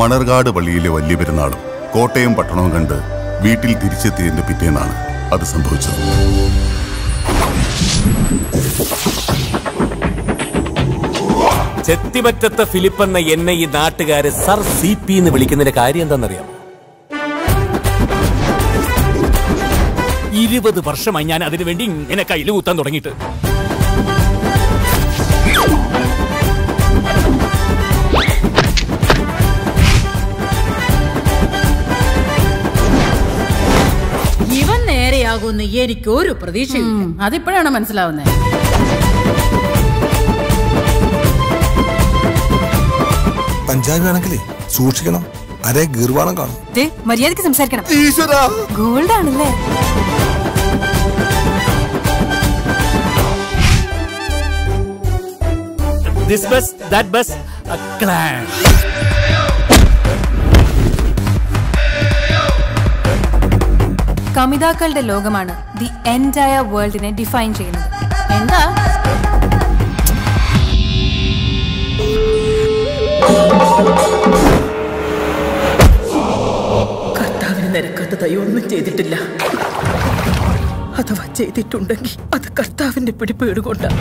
മണർകാട് പള്ളിയിലെ വലിയ പെരുന്നാളും കോട്ടയം പട്ടണവും കണ്ട് വീട്ടിൽ തിരിച്ചെത്തിയതിന്റെ പിറ്റേന്നാണ് അത് സംഭവിച്ചത്. ചെത്തിമറ്റത്തെ ഫിലിപ്പ് എന്ന എന്നെ ഈ നാട്ടുകാര് സർ CP എന്ന് വിളിക്കുന്നതിന്റെ കാര്യം എന്താണെന്നറിയാമോ? 20 വർഷമായി ഞാൻ അതിനു വേണ്ടി ഇങ്ങനെ കയ്യിൽ കുത്താൻ തുടങ്ങിയിട്ട്. ഇവൻ നേരെയാകുമെന്ന് എനിക്കൊരു പ്രതീക്ഷയും. അതിപ്പോഴാണ് മനസ്സിലാവുന്നത്. പഞ്ചാബിയാണെങ്കിലേ സൂക്ഷിക്കണം, അരേ ഗീർവാണം കാണും. മര്യാദക്ക് സംസാരിക്കണം. ഗോൾഡ് ആണല്ലേ? This bus that bus clan. കമിതാക്കളുടെ ലോകമാണ് ദി എൻറ്റയർ വേൾഡിനെ ഡിഫൈൻ ചെയ്യുന്നത്. എന്താ കർത്താവിന് നിരക്കാത്തതായി ഒന്നും ചെയ്തിട്ടില്ല. അഥവാ ചെയ്തിട്ടുണ്ടെങ്കിൽ അത് കർത്താവിന്റെ പിടിപ്പേട് കൊണ്ടാണ്.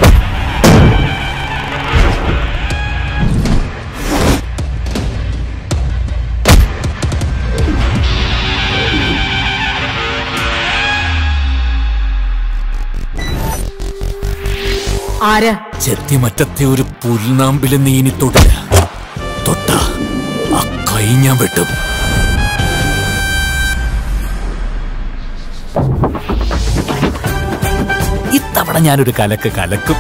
ആരാ? ചെത്തിമറ്റത്തെ ഒരു പുൽനാമ്പില് നീ ഇനി തൊട്ടില്ല. തൊട്ട ആ കൈ ഞാൻ വെട്ടും. ഇത്തവണ ഞാനൊരു കലക്കും.